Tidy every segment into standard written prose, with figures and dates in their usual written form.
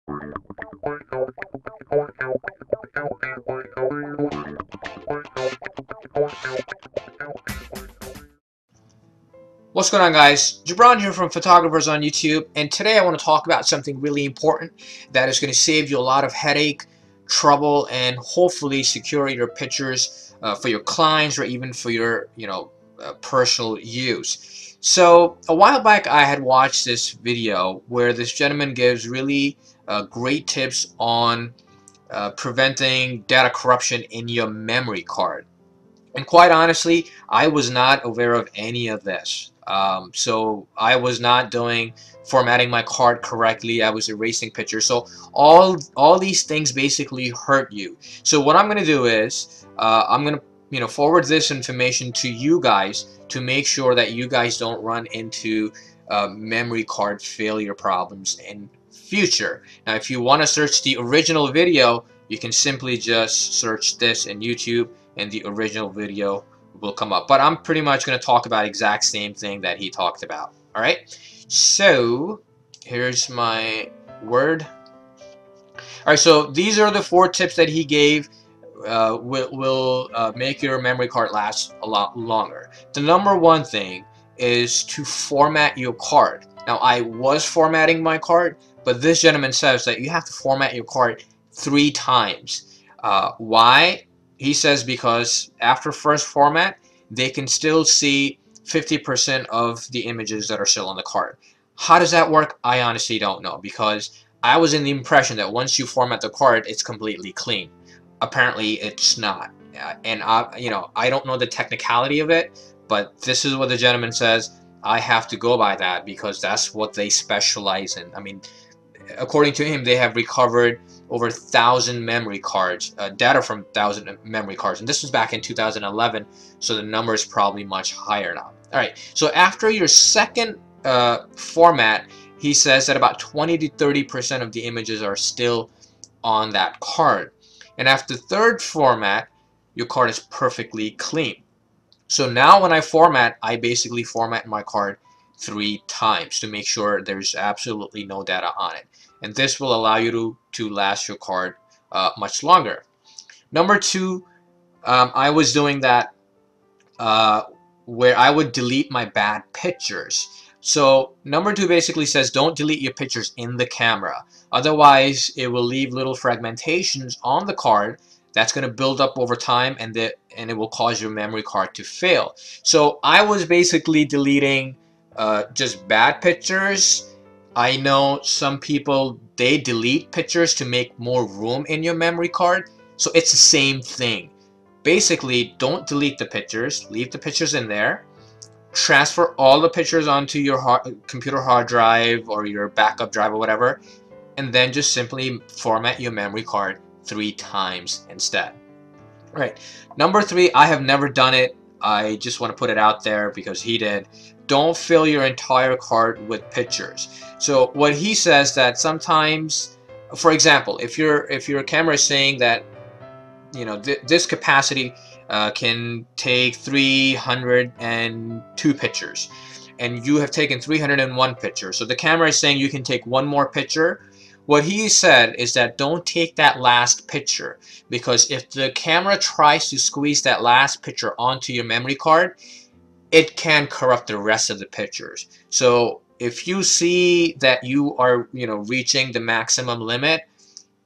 What's going on, guys? Jabron here from Photographers on YouTube, and today I want to talk about something really important that is going to save you a lot of headache, trouble, and hopefully secure your pictures for your clients or even for your personal use. So a while back I had watched this video where this gentleman gives really great tips on preventing data corruption in your memory card. And quite honestly, I was not aware of any of this. So I was not formatting my card correctly. I was erasing pictures. So all these things basically hurt you. So what I'm going to do is I'm going to forward this information to you guys to make sure that you guys don't run into memory card failure problems in future. Now, if you want to search the original video, you can simply just search this in YouTube, and the original video will come up. But I'm pretty much going to talk about exact same thing that he talked about. All right. So here's my Word. All right. So these are the 4 tips that he gave. Will make your memory card last a lot longer. The number 1 thing is to format your card. Now, I was formatting my card, but this gentleman says that you have to format your card 3 times. Why? He says because after first format, they can still see 50% of the images that are still on the card. How does that work? I honestly don't know, because I was in the impression that once you format the card, it's completely clean. Apparently, it's not. And I don't know the technicality of it, but this is what the gentleman says. I have to go by that because that's what they specialize in. I mean, according to him, they have recovered over 1,000 memory cards, data from 1,000 memory cards, and this was back in 2011, so the number is probably much higher now. All right, so after your second format, he says that about 20 to 30% of the images are still on that card, and after third format, your card is perfectly clean. So now when I format, I basically format my card 3 times to make sure there's absolutely no data on it, and this will allow you to last your card much longer. Number 2, I was doing that where I would delete my bad pictures. So number 2 basically says don't delete your pictures in the camera, otherwise it will leave little fragmentations on the card that's going to build up over time, and it will cause your memory card to fail. So I was basically deleting just bad pictures. I know some people, they delete pictures to make more room in your memory card, so it's the same thing. Basically, don't delete the pictures, leave the pictures in there, transfer all the pictures onto your computer hard drive or your backup drive or whatever, and then just simply format your memory card 3 times instead. All right, number 3, I have never done it. I just want to put it out there because he did. Don't fill your entire card with pictures. So what he says that sometimes, for example, if your camera is saying that this capacity can take 302 pictures, and you have taken 301 pictures, so the camera is saying you can take 1 more picture. What he said is that don't take that last picture, because if the camera tries to squeeze that last picture onto your memory card, it can corrupt the rest of the pictures. So if you see that you are reaching the maximum limit,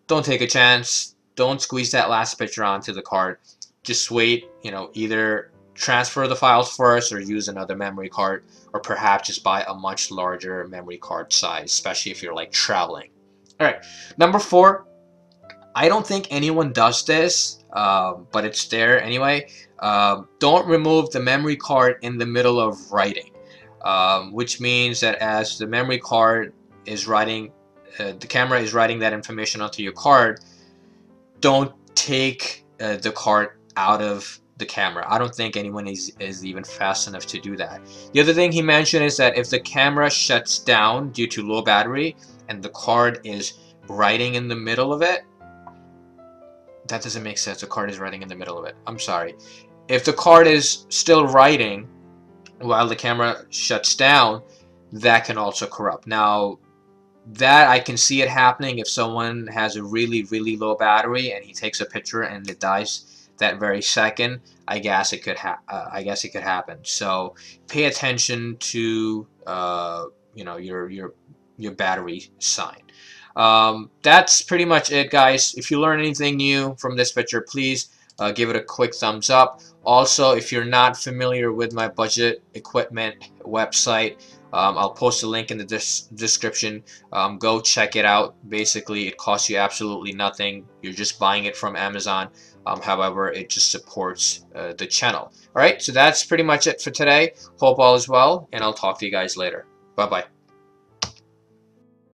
don't take a chance. Don't squeeze that last picture onto the card. Just wait, either transfer the files first or use another memory card, or perhaps just buy a much larger memory card size, especially if you're like traveling. All right, number 4, I don't think anyone does this, but it's there anyway. Don't remove the memory card in the middle of writing, which means that as the memory card is writing, the camera is writing that information onto your card, don't take the card out of the camera. I don't think anyone is even fast enough to do that. The other thing he mentioned is that if the camera shuts down due to low battery and the card is writing in the middle of it, that doesn't make sense. The card is writing in the middle of it. I'm sorry. If the card is still writing while the camera shuts down, that can also corrupt. Now, That I can see it happening if someone has a really low battery and he takes a picture and it dies that very second. I guess it could happen. So pay attention to you know, your battery sign. That's pretty much it, guys. If you learn anything new from this picture, please give it a quick thumbs up. Also, if you're not familiar with my budget equipment website, I'll post a link in the description. Go check it out. Basically, it costs you absolutely nothing. You're just buying it from Amazon. However, it just supports the channel. Alright, so that's pretty much it for today. Hope all is well, and I'll talk to you guys later. Bye-bye.